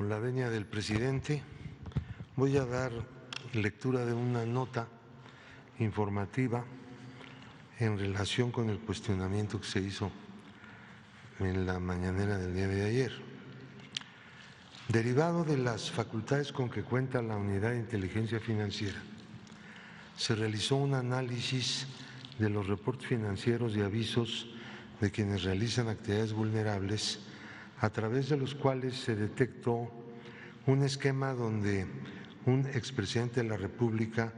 Con la venia del presidente, voy a dar lectura de una nota informativa en relación con el cuestionamiento que se hizo en la mañanera del día de ayer. Derivado de las facultades con que cuenta la Unidad de Inteligencia Financiera, se realizó un análisis de los reportes financieros y avisos de quienes realizan actividades vulnerables, a través de los cuales se detectó un esquema donde un expresidente de la República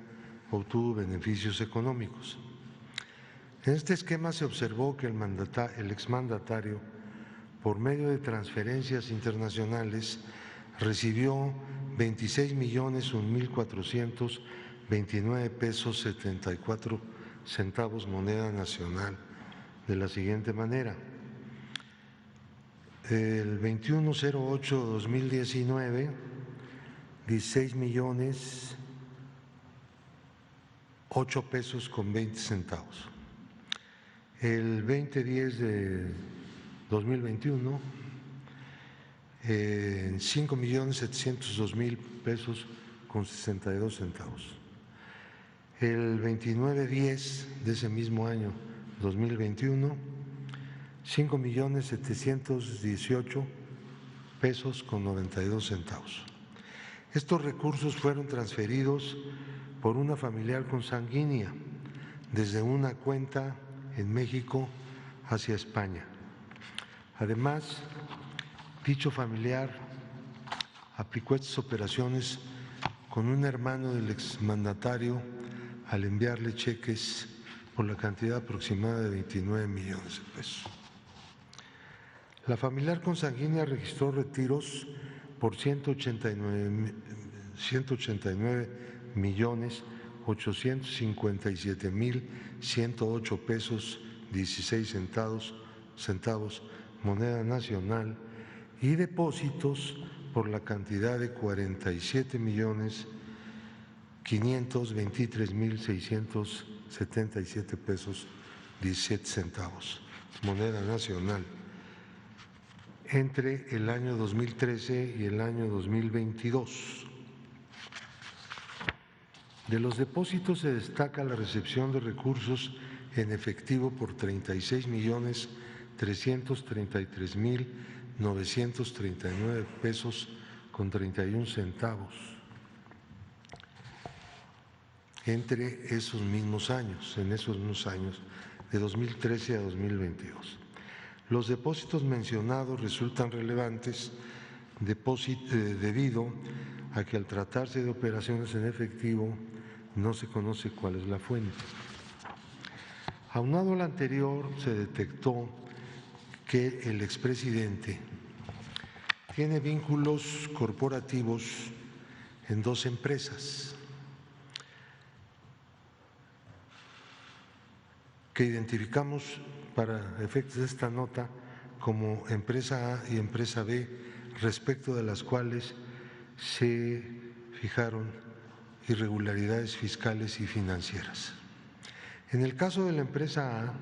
obtuvo beneficios económicos. En este esquema se observó que el exmandatario, por medio de transferencias internacionales, recibió 26.001.429 pesos 74 centavos moneda nacional de la siguiente manera. El 21/08/2019, 16.008 pesos con 20 centavos. El 20-10/2021, 5.702.000 pesos con 62 centavos. El 29-10 de ese mismo año, 2021, 5.718 pesos con 92 centavos. Estos recursos fueron transferidos por una familiar consanguínea desde una cuenta en México hacia España. Además, dicho familiar aplicó estas operaciones con un hermano del exmandatario al enviarle cheques por la cantidad aproximada de 29 millones de pesos. La familiar consanguínea registró retiros por 189.857.108 pesos 16 centavos moneda nacional y depósitos por la cantidad de 47.523.677 pesos 17 centavos moneda nacional entre el año 2013 y el año 2022. De los depósitos se destaca la recepción de recursos en efectivo por 36.333.939 pesos con 31 centavos entre esos mismos años, de 2013 a 2022. Los depósitos mencionados resultan relevantes debido a que al tratarse de operaciones en efectivo no se conoce cuál es la fuente. Aunado a lo anterior, se detectó que el expresidente tiene vínculos corporativos en dos empresas que identificamos para efectos de esta nota como empresa A y empresa B, respecto de las cuales se fijaron irregularidades fiscales y financieras. En el caso de la empresa A,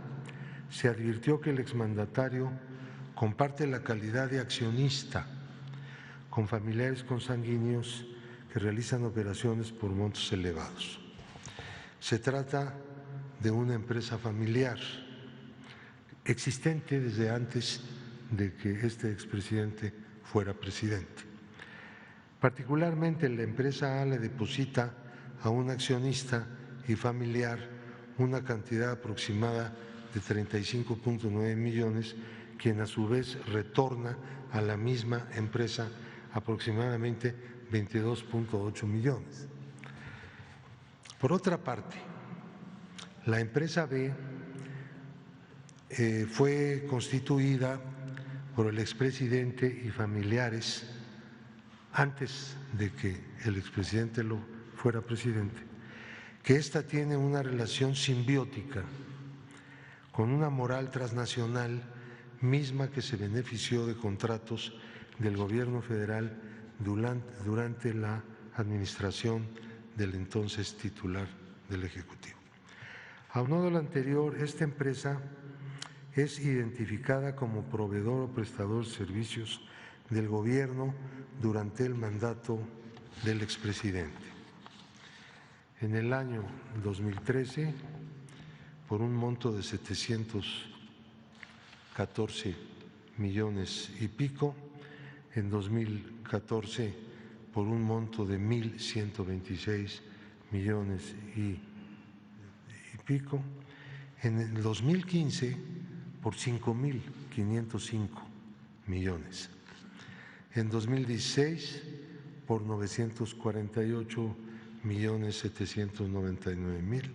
se advirtió que el exmandatario comparte la calidad de accionista con familiares consanguíneos que realizan operaciones por montos elevados. Se trata de una empresa familiar existente desde antes de que este expresidente fuera presidente. Particularmente, la empresa A le deposita a un accionista y familiar una cantidad aproximada de 35.9 millones, quien a su vez retorna a la misma empresa aproximadamente 22.8 millones. Por otra parte, la empresa B fue constituida por el expresidente y familiares antes de que el expresidente fuera presidente, que ésta tiene una relación simbiótica con una moral transnacional misma que se benefició de contratos del gobierno federal durante la administración del entonces titular del Ejecutivo. Aunado a lo anterior, esta empresa es identificada como proveedor o prestador de servicios del gobierno durante el mandato del expresidente. En el año 2013, por un monto de 714 millones y pico, en 2014 por un monto de 1.126 millones y pico, en el 2015 por 5.505 millones, en 2016 por 948.799.000,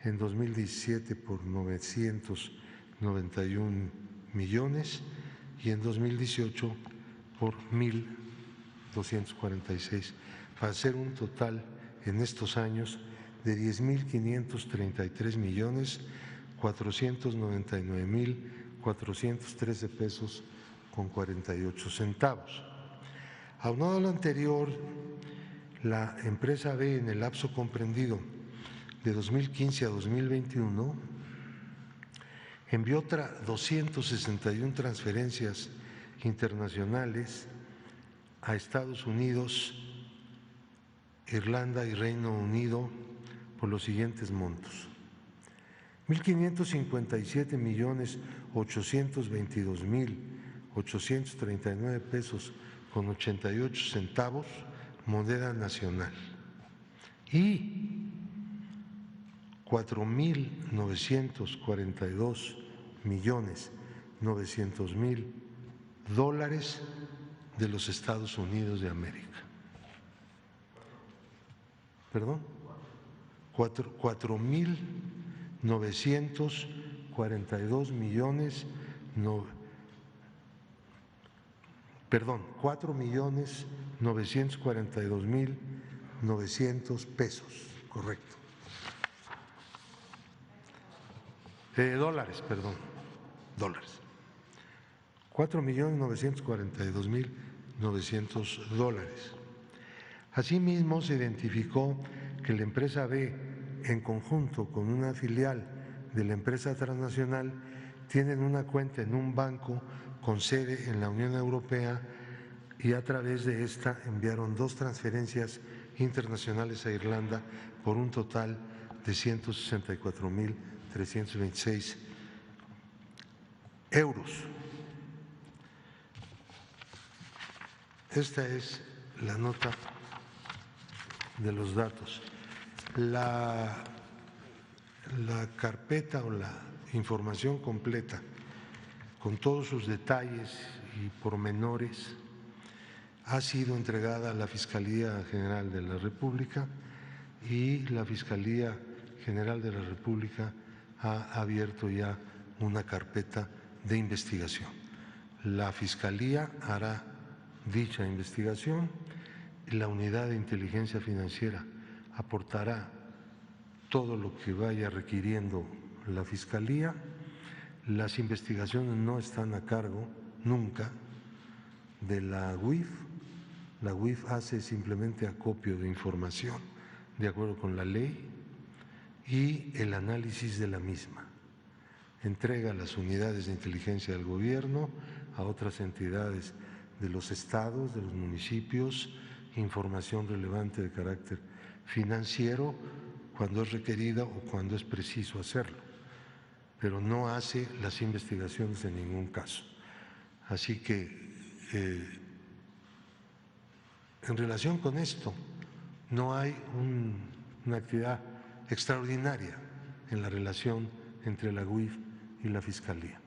en 2017 por 991 millones y en 2018 por 1.246, para hacer un total en estos años de 10.533.499.413 pesos con 48 centavos. Aunado a lo anterior, la empresa B, en el lapso comprendido de 2015 a 2021, envió 261 transferencias internacionales a Estados Unidos, Irlanda y Reino Unido por los siguientes montos: 1.557.822.839 pesos con 88 centavos, moneda nacional, y 4.942.900.000 dólares de los Estados Unidos de América. Perdón, 4.942.900 pesos, correcto. Dólares, perdón, dólares. 4.942.900 dólares. Asimismo, se identificó que la empresa B, en conjunto con una filial de la empresa transnacional, tienen una cuenta en un banco con sede en la Unión Europea y a través de esta enviaron 2 transferencias internacionales a Irlanda por un total de 164.326 euros. Esta es la nota de los datos. La carpeta o la información completa, con todos sus detalles y pormenores, ha sido entregada a la Fiscalía General de la República y la Fiscalía General de la República ha abierto ya una carpeta de investigación. La Fiscalía hará dicha investigación y la Unidad de Inteligencia Financiera aportará todo lo que vaya requiriendo la Fiscalía. Las investigaciones no están a cargo nunca de la UIF. La UIF hace simplemente acopio de información de acuerdo con la ley y el análisis de la misma. Entrega a las unidades de inteligencia del gobierno, a otras entidades de los estados, de los municipios, información relevante de carácter financiero cuando es requerida o cuando es preciso hacerlo, pero no hace las investigaciones en ningún caso. Así que en relación con esto no hay una actividad extraordinaria en la relación entre la UIF y la Fiscalía,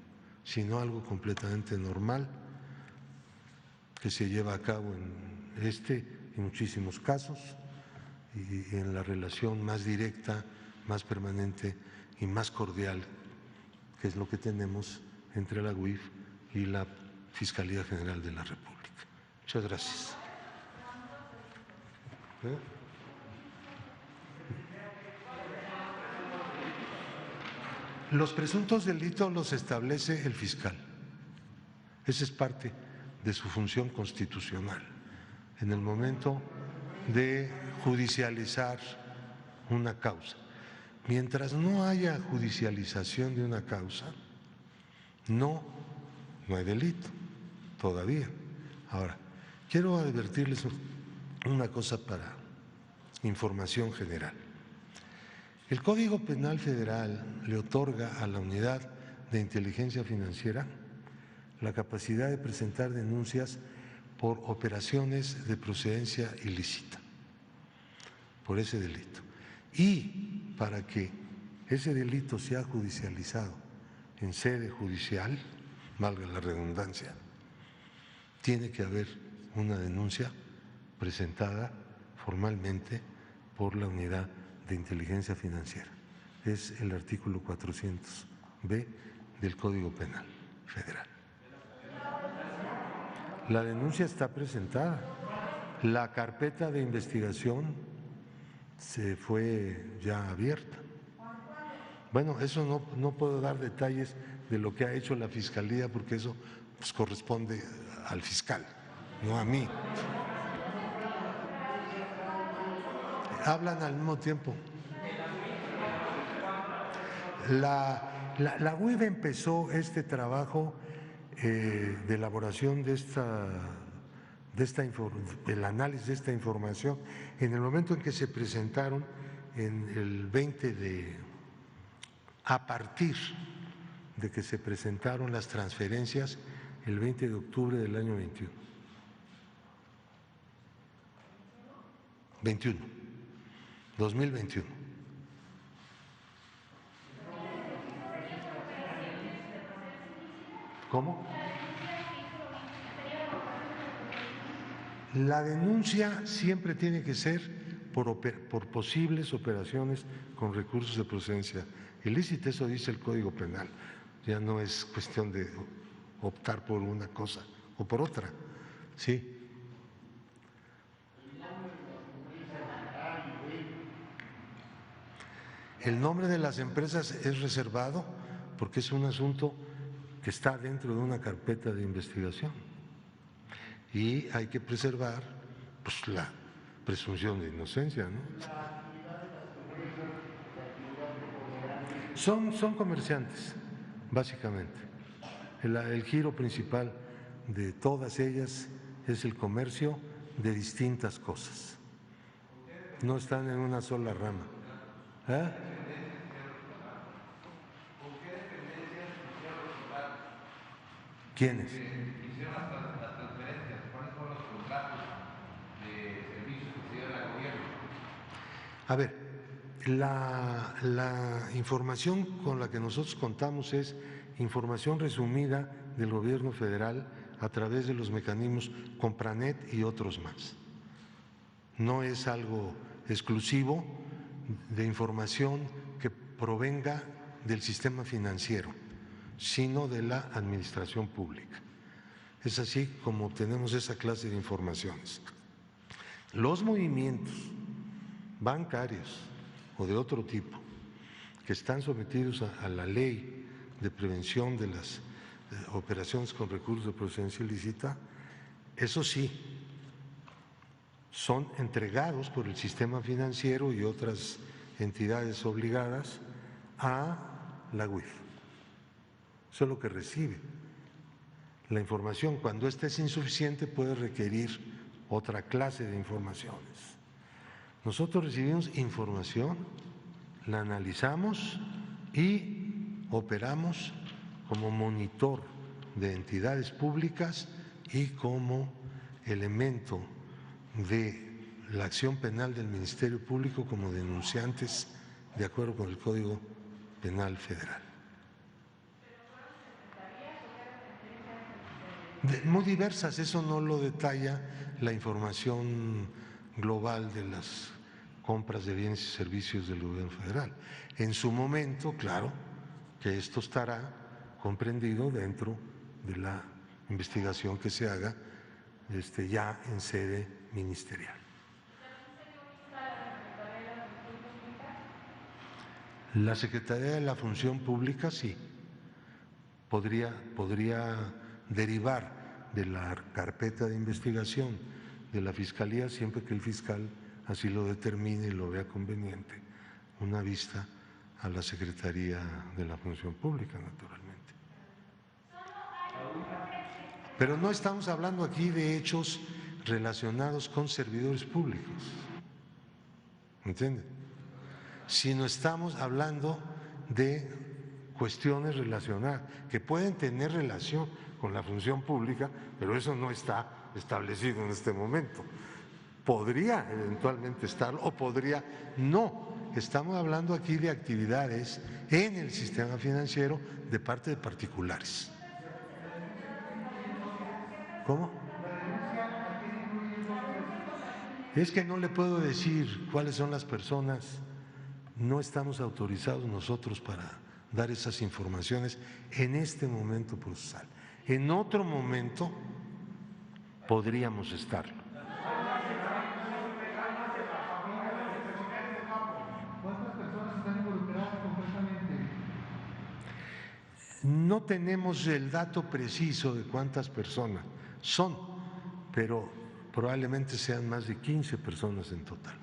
sino algo completamente normal que se lleva a cabo en muchísimos casos y en la relación más directa, más permanente y más cordial, que es lo que tenemos entre la UIF y la Fiscalía General de la República. Muchas gracias. Los presuntos delitos los establece el fiscal. Esa es parte de su función constitucional. En el momento de judicializar una causa. Mientras no haya judicialización de una causa, no hay delito todavía. Ahora, quiero advertirles una cosa para información general. El Código Penal Federal le otorga a la Unidad de Inteligencia Financiera la capacidad de presentar denuncias por operaciones de procedencia ilícita, por ese delito. Y para que ese delito sea judicializado en sede judicial, valga la redundancia, tiene que haber una denuncia presentada formalmente por la Unidad de Inteligencia Financiera. Es el artículo 400B del Código Penal Federal. La denuncia está presentada. La carpeta de investigación se fue ya abierta. Bueno, eso no puedo dar detalles de lo que ha hecho la Fiscalía porque eso pues, corresponde al fiscal, no a mí. Hablan al mismo tiempo. La UIF empezó este trabajo de elaboración del análisis de esta información en el momento en que se presentaron en el 20 a partir de que se presentaron las transferencias el 20 de octubre del año 2021. ¿Cómo? La denuncia siempre tiene que ser por posibles operaciones con recursos de procedencia ilícita, eso dice el Código Penal. Ya no es cuestión de optar por una cosa o por otra, ¿sí? El nombre de las empresas es reservado porque es un asunto que está dentro de una carpeta de investigación y hay que preservar pues, la presunción de inocencia, ¿no? Son comerciantes, básicamente. El giro principal de todas ellas es el comercio de distintas cosas. No están en una sola rama. ¿Eh? ¿Quiénes? Hicieron las transferencias, ¿cuáles fueron los contratos de servicios que se dieron al gobierno? A ver, la información con la que nosotros contamos es información resumida del gobierno federal a través de los mecanismos Compranet y otros más. No es algo exclusivo de información que provenga del sistema financiero, sino de la administración pública. Es así como tenemos esa clase de informaciones. Los movimientos bancarios o de otro tipo que están sometidos a la ley de prevención de las operaciones con recursos de procedencia ilícita, eso sí, son entregados por el sistema financiero y otras entidades obligadas a la UIF. Eso es lo que recibe. La información, cuando esta es insuficiente, puede requerir otra clase de informaciones. Nosotros recibimos información, la analizamos y operamos como monitor de entidades públicas y como elemento de la acción penal del Ministerio Público como denunciantes de acuerdo con el Código Penal Federal. Muy diversas, eso no lo detalla la información global de las compras de bienes y servicios del gobierno federal. En su momento, claro, que esto estará comprendido dentro de la investigación que se haga ya en sede ministerial. La Secretaría de la Función Pública sí, podría derivar de la carpeta de investigación de la Fiscalía, siempre que el fiscal así lo determine y lo vea conveniente, una vista a la Secretaría de la Función Pública, naturalmente. Pero no estamos hablando aquí de hechos relacionados con servidores públicos, ¿entienden? Sino estamos hablando de cuestiones relacionadas que pueden tener relación con la función pública, pero eso no está establecido en este momento. Podría eventualmente estarlo o podría no. Estamos hablando aquí de actividades en el sistema financiero de parte de particulares. ¿Cómo? Es que no le puedo decir cuáles son las personas, no estamos autorizados nosotros para dar esas informaciones en este momento procesal. En otro momento podríamos estarlo. ¿Cuántas personas están involucradas concretamente? No tenemos el dato preciso de cuántas personas son, pero probablemente sean más de 15 personas en total.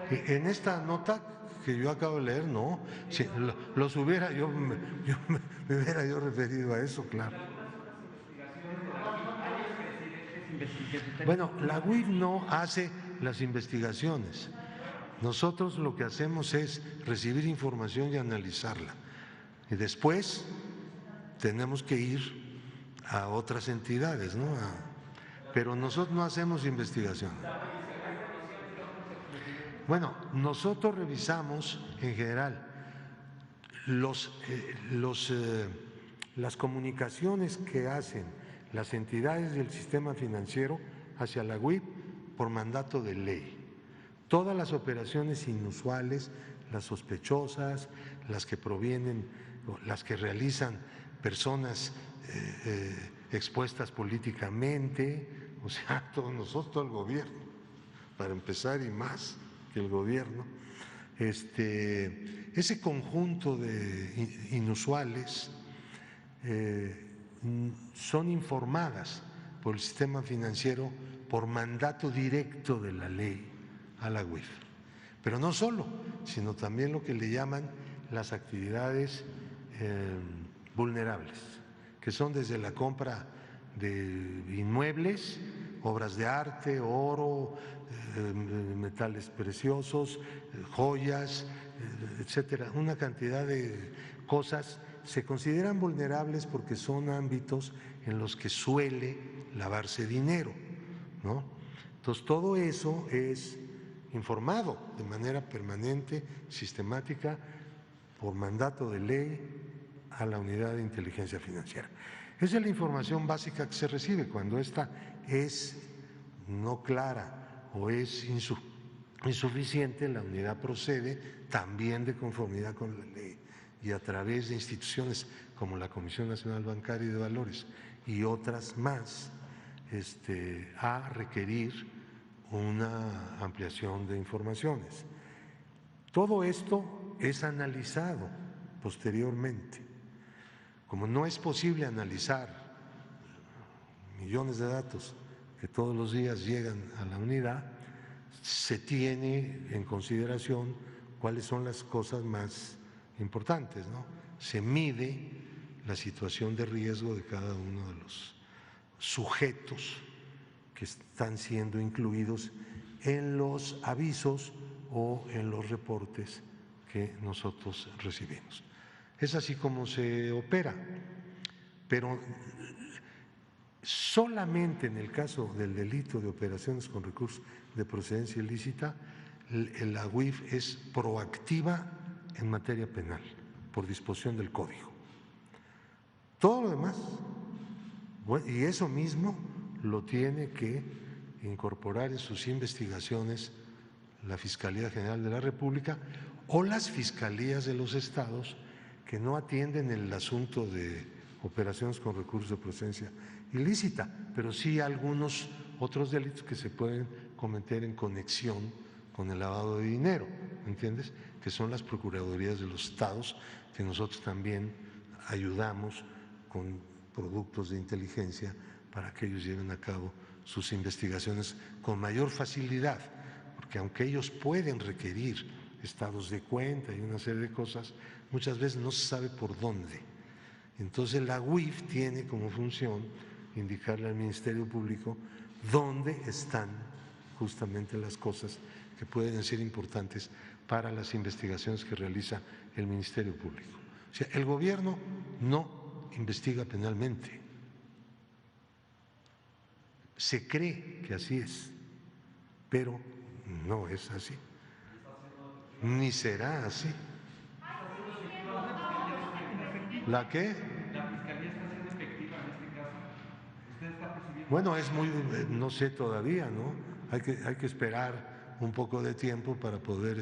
En esta nota que yo acabo de leer, no, si los hubiera yo me hubiera yo referido a eso, claro. Bueno, la UIF no hace las investigaciones. Nosotros lo que hacemos es recibir información y analizarla. Y después tenemos que ir a otras entidades, ¿no? Pero nosotros no hacemos investigación. Bueno, nosotros revisamos en general las comunicaciones que hacen las entidades del sistema financiero hacia la UIF por mandato de ley. Todas las operaciones inusuales, las sospechosas, las que provienen, las que realizan personas expuestas políticamente, o sea, todos nosotros, todo el gobierno, para empezar, y más que el gobierno, ese conjunto de inusuales son informadas por el sistema financiero por mandato directo de la ley a la UIF. Pero no solo, sino también lo que le llaman las actividades vulnerables, que son desde la compra de inmuebles, obras de arte, oro, metales preciosos, joyas, etcétera, una cantidad de cosas se consideran vulnerables porque son ámbitos en los que suele lavarse dinero, ¿no? Entonces todo eso es informado de manera permanente, sistemática, por mandato de ley a la Unidad de Inteligencia Financiera. Esa es la información básica que se recibe. Cuando esta es no clara o es insuficiente, la unidad procede también de conformidad con la ley y a través de instituciones como la Comisión Nacional Bancaria y de Valores y otras más, a requerir una ampliación de informaciones. Todo esto es analizado posteriormente. Como no es posible analizar millones de datos que todos los días llegan a la unidad, se tiene en consideración cuáles son las cosas más importantes, ¿no? Se mide la situación de riesgo de cada uno de los sujetos que están siendo incluidos en los avisos o en los reportes que nosotros recibimos. Es así como se opera, pero solamente en el caso del delito de operaciones con recursos de procedencia ilícita, la UIF es proactiva en materia penal por disposición del Código. Todo lo demás, bueno, y eso mismo lo tiene que incorporar en sus investigaciones la Fiscalía General de la República o las fiscalías de los estados que no atienden el asunto de operaciones con recursos de procedencia ilícita, pero sí algunos otros delitos que se pueden cometer en conexión con el lavado de dinero, ¿entiendes? Que son las procuradurías de los estados, que nosotros también ayudamos con productos de inteligencia para que ellos lleven a cabo sus investigaciones con mayor facilidad, porque aunque ellos pueden requerir estados de cuenta y una serie de cosas, muchas veces no se sabe por dónde. Entonces la UIF tiene como función indicarle al Ministerio Público dónde están justamente las cosas que pueden ser importantes para las investigaciones que realiza el Ministerio Público. O sea, el gobierno no investiga penalmente. Se cree que así es, pero no es así, ni será así. ¿La qué? ¿La Fiscalía está siendo efectiva en este caso? ¿Usted está percibiendo? Bueno, es muy, no sé todavía, ¿no? Hay que esperar un poco de tiempo para poder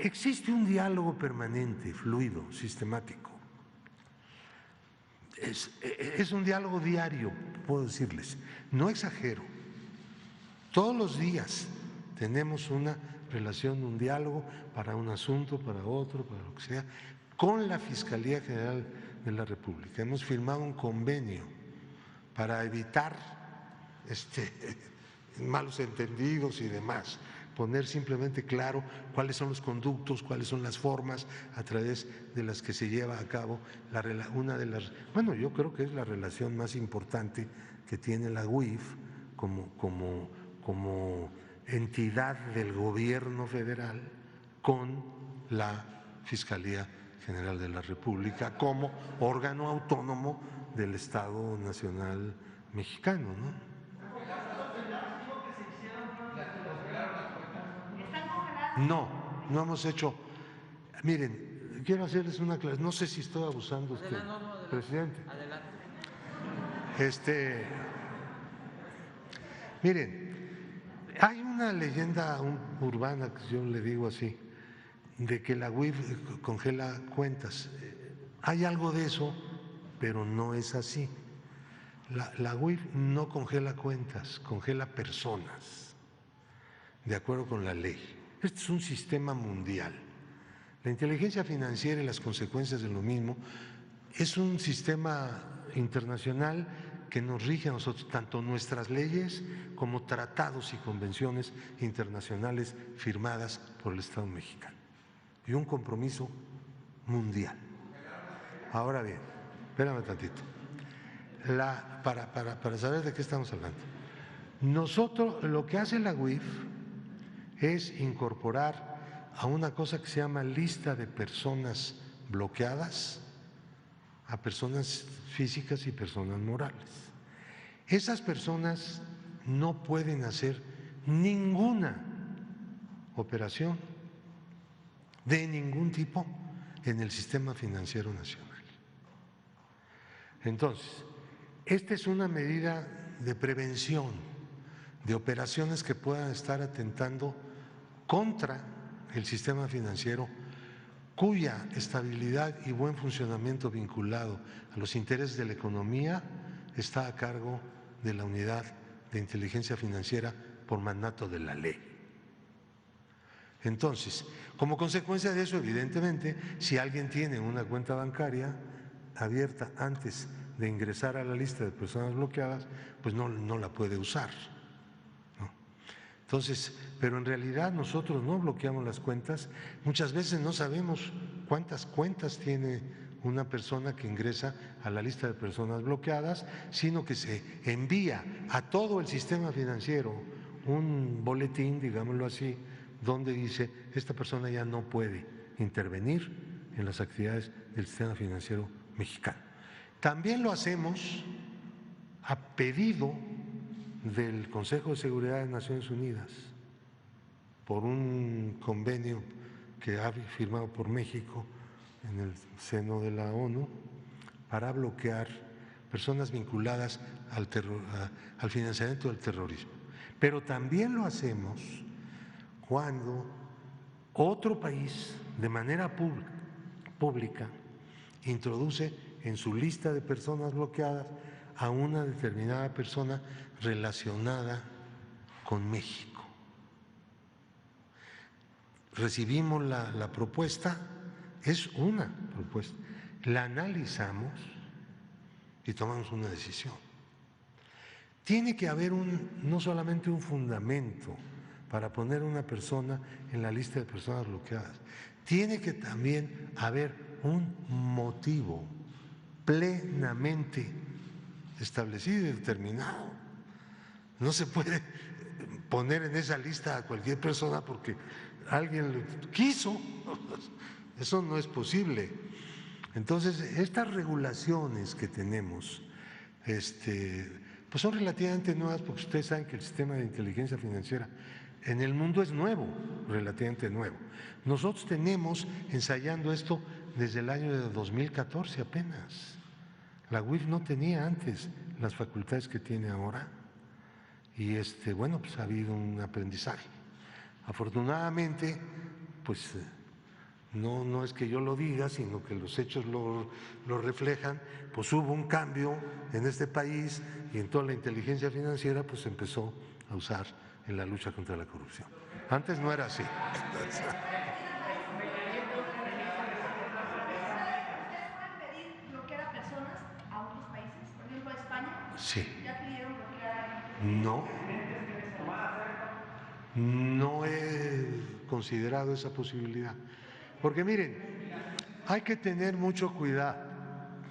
existe un diálogo permanente, fluido, sistemático. Es un diálogo diario, puedo decirles, no exagero. Todos los días tenemos una relación, un diálogo para un asunto, para otro, para lo que sea, con la Fiscalía General de la República. Hemos firmado un convenio para evitar malos entendidos y demás, poner simplemente claro cuáles son los conductos, cuáles son las formas a través de las que se lleva a cabo una de las, bueno, yo creo que es la relación más importante que tiene la UIF como entidad del gobierno federal con la Fiscalía General de la República como órgano autónomo del Estado Nacional Mexicano, ¿no? No, no hemos hecho. Miren, quiero hacerles una clase. No sé si estoy abusando, Adelante, presidente. Adelante. Miren, hay una leyenda urbana, que yo le digo así, de que la UIF congela cuentas. Hay algo de eso, pero no es así. La UIF no congela cuentas, congela personas, de acuerdo con la ley. Este es un sistema mundial. La inteligencia financiera y las consecuencias de lo mismo es un sistema internacional que nos rige a nosotros, tanto nuestras leyes como tratados y convenciones internacionales firmadas por el Estado mexicano. Y un compromiso mundial. Ahora bien, espérame tantito. Para saber de qué estamos hablando. Nosotros, lo que hace la UIF es incorporar a una cosa que se llama lista de personas bloqueadas, a personas físicas y personas morales. Esas personas no pueden hacer ninguna operación de ningún tipo en el sistema financiero nacional. Entonces, esta es una medida de prevención de operaciones que puedan estar atentando contra el sistema financiero, cuya estabilidad y buen funcionamiento vinculado a los intereses de la economía está a cargo de la Unidad de Inteligencia Financiera por mandato de la ley. Entonces, como consecuencia de eso, evidentemente, si alguien tiene una cuenta bancaria abierta antes de ingresar a la lista de personas bloqueadas, pues no la puede usar. Entonces, pero en realidad nosotros no bloqueamos las cuentas, muchas veces no sabemos cuántas cuentas tiene una persona que ingresa a la lista de personas bloqueadas, sino que se envía a todo el sistema financiero un boletín, digámoslo así, donde dice esta persona ya no puede intervenir en las actividades del sistema financiero mexicano. También lo hacemos a pedido del Consejo de Seguridad de Naciones Unidas por un convenio que ha firmado por México en el seno de la ONU para bloquear personas vinculadas al financiamiento del terrorismo. Pero también lo hacemos cuando otro país, de manera pública, introduce en su lista de personas bloqueadas a una determinada persona relacionada con México. Recibimos la propuesta, es una propuesta, la analizamos y tomamos una decisión. Tiene que haber no solamente un fundamento para poner a una persona en la lista de personas bloqueadas. Tiene que también haber un motivo plenamente establecido y determinado. No se puede poner en esa lista a cualquier persona porque alguien lo quiso. Eso no es posible. Entonces, estas regulaciones que tenemos, pues son relativamente nuevas, porque ustedes saben que el sistema de inteligencia financiera en el mundo es nuevo, relativamente nuevo. Nosotros tenemos ensayando esto desde el año de 2014 apenas. La UIF no tenía antes las facultades que tiene ahora y bueno, pues ha habido un aprendizaje. Afortunadamente, pues no es que yo lo diga, sino que los hechos lo reflejan, pues hubo un cambio en este país y en toda la inteligencia financiera pues empezó a usar en la lucha contra la corrupción. Antes no era así. Sí. No he considerado esa posibilidad. Porque miren, hay que tener mucho cuidado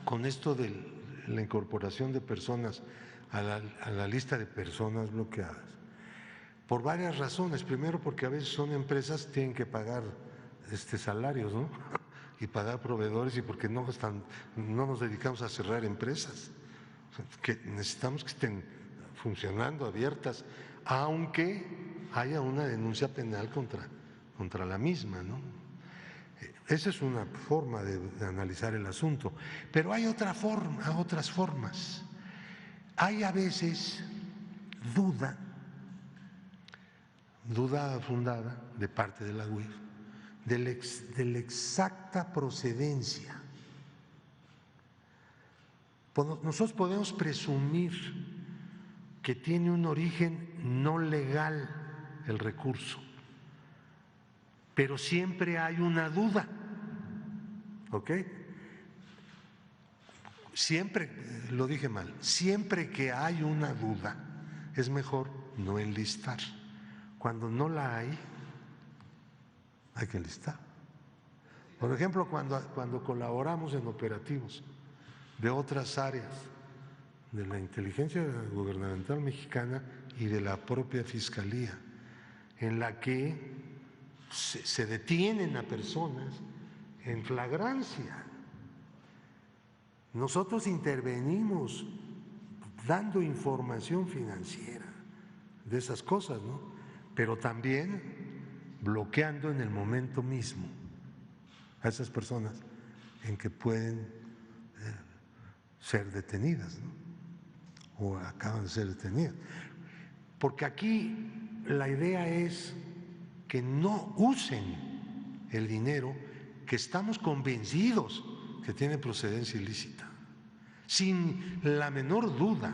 con esto de la incorporación de personas a la lista de personas bloqueadas. Por varias razones. Primero, porque a veces son empresas que tienen que pagar salarios, ¿no? Y pagar proveedores, y porque no nos dedicamos a cerrar empresas. Que necesitamos que estén funcionando, abiertas, aunque haya una denuncia penal contra la misma, ¿no? Esa es una forma de analizar el asunto, pero hay otras formas. Hay a veces duda fundada de parte de la UIF de la exacta procedencia. Nosotros podemos presumir que tiene un origen no legal el recurso, pero siempre hay una duda, ¿ok? Siempre, lo dije mal, siempre que hay una duda es mejor no enlistar. Cuando no la hay que enlistar. Por ejemplo, cuando colaboramos en operativos de otras áreas de la inteligencia gubernamental mexicana y de la propia Fiscalía, en la que se detienen a personas en flagrancia. Nosotros intervenimos dando información financiera de esas cosas, ¿no? Pero también bloqueando en el momento mismo a esas personas en que pueden ser detenidas, ¿no? O acaban de ser detenidas. Porque aquí la idea es que no usen el dinero que estamos convencidos que tiene procedencia ilícita, sin la menor duda,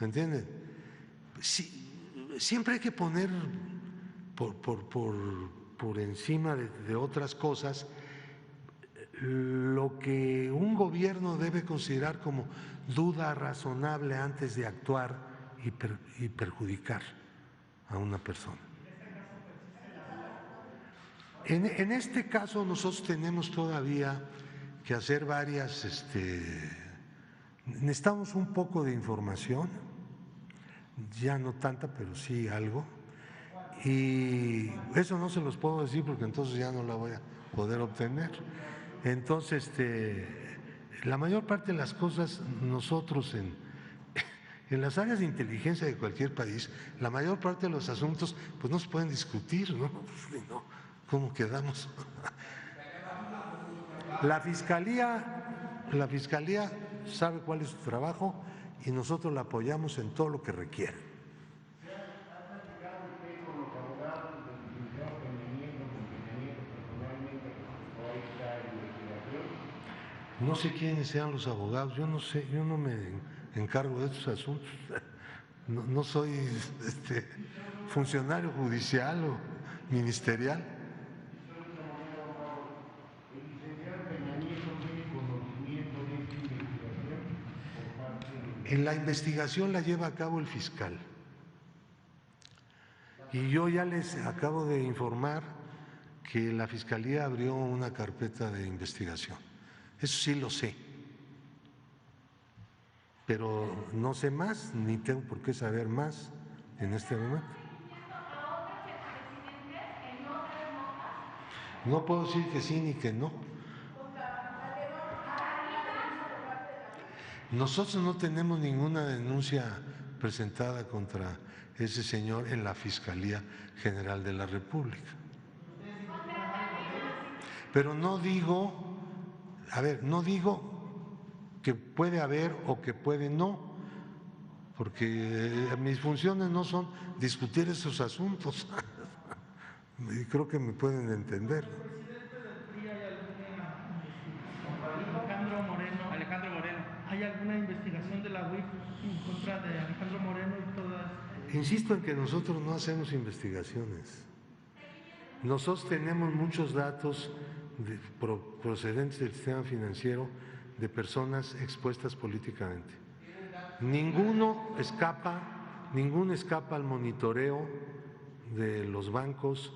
¿entienden? Siempre hay que poner por encima de otras cosas lo que un gobierno debe considerar como duda razonable antes de actuar y perjudicar a una persona. En este caso nosotros tenemos todavía que hacer varias, necesitamos un poco de información, ya no tanta, pero sí algo, y eso no se los puedo decir porque entonces ya no la voy a poder obtener. Entonces, la mayor parte de las cosas nosotros en las áreas de inteligencia de cualquier país, la mayor parte de los asuntos pues no se pueden discutir, ¿no? ¿Cómo quedamos? La Fiscalía sabe cuál es su trabajo y nosotros la apoyamos en todo lo que requiera. No sé quiénes sean los abogados, yo no sé, yo no me encargo de estos asuntos, no soy funcionario judicial o ministerial. En la investigación la lleva a cabo el fiscal Y yo ya les acabo de informar que la Fiscalía abrió una carpeta de investigación. Eso sí lo sé. Pero no sé más, ni tengo por qué saber más en este momento. No puedo decir que sí ni que no. Nosotros no tenemos ninguna denuncia presentada contra ese señor en la Fiscalía General de la República. Pero no digo, no digo que puede haber o que puede no, porque mis funciones no son discutir esos asuntos. Y creo que me pueden entender. Alejandro Moreno. ¿Hay alguna investigación de la UIF en contra de Alejandro Moreno y todas? Insisto en que nosotros no hacemos investigaciones. Nosotros tenemos muchos datos procedentes del sistema financiero de personas expuestas políticamente. Ninguno escapa al monitoreo de los bancos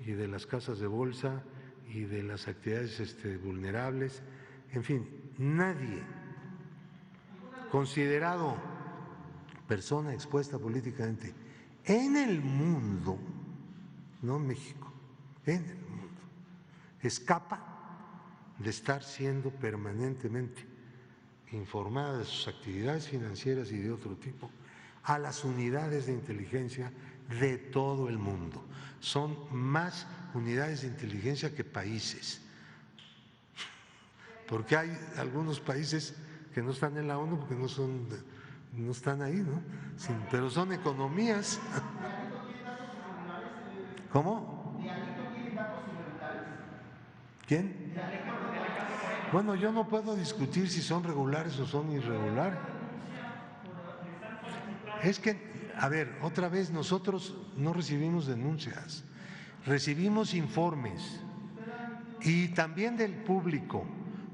y de las casas de bolsa y de las actividades vulnerables. En fin, nadie considerado persona expuesta políticamente en el mundo, no en México, en el mundo, escapa de estar siendo permanentemente informada de sus actividades financieras y de otro tipo a las unidades de inteligencia de todo el mundo. Son más unidades de inteligencia que países, porque hay algunos países que no están en la ONU porque no están ahí, ¿no? Sí, pero son economías. ¿Cómo? ¿Quién? Bueno, yo no puedo discutir si son regulares o son irregulares. Es que, otra vez, nosotros no recibimos denuncias, recibimos informes y también del público,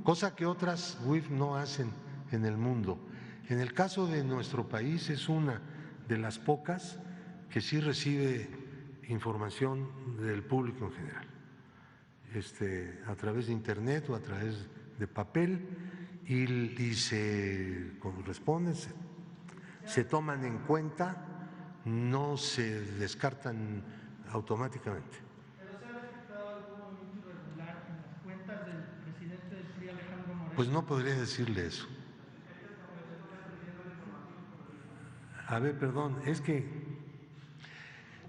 cosa que otras UIF no hacen en el mundo. En el caso de nuestro país es una de las pocas que sí recibe información del público en general, a través de internet o a través de papel, y se corresponden, se toman en cuenta, no se descartan automáticamente. ¿Pero se ha detectado algún movimiento irregular en las cuentas del presidente del PRI, Alejandro Moreno? Pues no podría decirle eso. Perdón, es que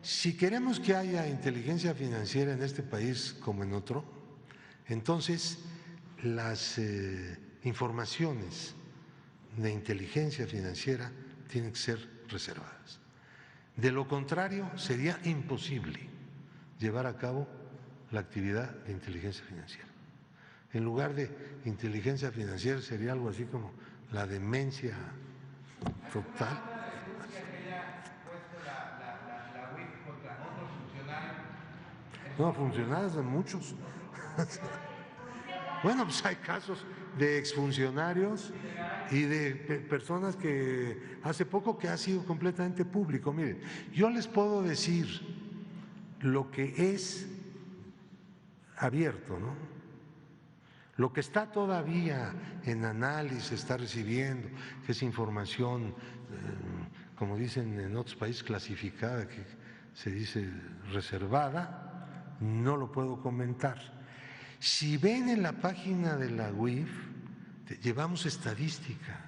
si queremos que haya inteligencia financiera en este país como en otro, entonces las informaciones de inteligencia financiera tienen que ser reservadas. De lo contrario, sería imposible llevar a cabo la actividad de inteligencia financiera. En lugar de inteligencia financiera sería algo así como la demencia total. No, funcionarios de muchos. Bueno, pues hay casos de exfuncionarios y de personas que hace poco que ha sido completamente público. Miren, yo les puedo decir lo que es abierto, ¿no? Lo que está todavía en análisis, está recibiendo, que es información, como dicen en otros países, clasificada, que se dice reservada, no lo puedo comentar. Si ven en la página de la UIF, llevamos estadística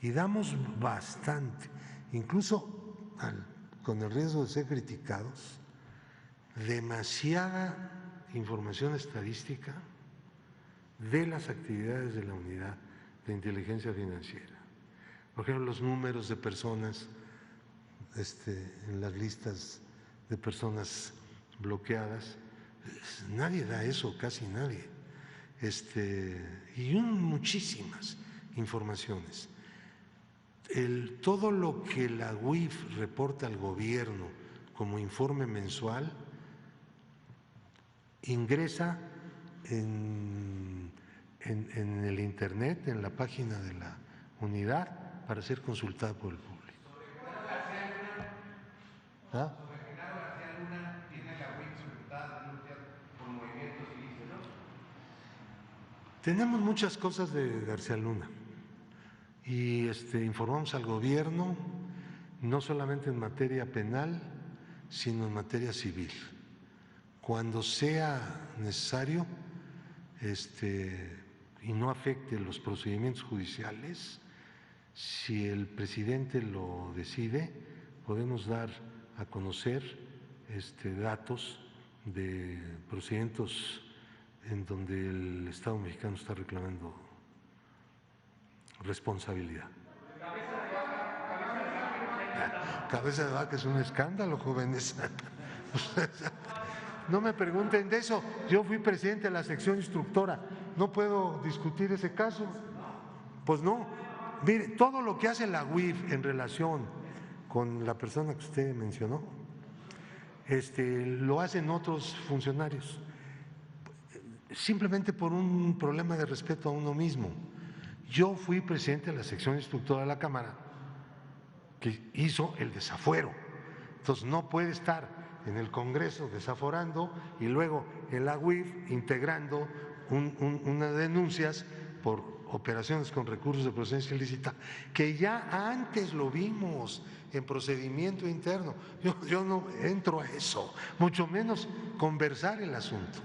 y damos bastante, incluso con el riesgo de ser criticados, demasiada información estadística de las actividades de la unidad de inteligencia financiera. Por ejemplo, los números de personas en las listas de personas bloqueadas, nadie da eso, casi nadie. Y muchísimas informaciones. Todo lo que la UIF reporta al gobierno como informe mensual ingresa en el internet, en la página de la unidad, para ser consultada por el público. ¿Ah? Tenemos muchas cosas de García Luna y informamos al gobierno no solamente en materia penal, sino en materia civil. Cuando sea necesario y no afecte los procedimientos judiciales, si el presidente lo decide, podemos dar a conocer datos de procedimientos en donde el Estado mexicano está reclamando responsabilidad. Cabeza de vaca es un escándalo, jóvenes. No me pregunten de eso. Yo fui presidente de la sección instructora. ¿No puedo discutir ese caso? Pues no. Mire, todo lo que hace la UIF en relación con la persona que usted mencionó, lo hacen otros funcionarios, simplemente por un problema de respeto a uno mismo. Yo fui presidente de la sección instructora de la Cámara que hizo el desafuero, entonces no puede estar en el Congreso desaforando y luego en la UIF integrando unas denuncias por operaciones con recursos de procedencia ilícita, que ya antes lo vimos en procedimiento interno. Yo no entro a eso, mucho menos conversar el asunto.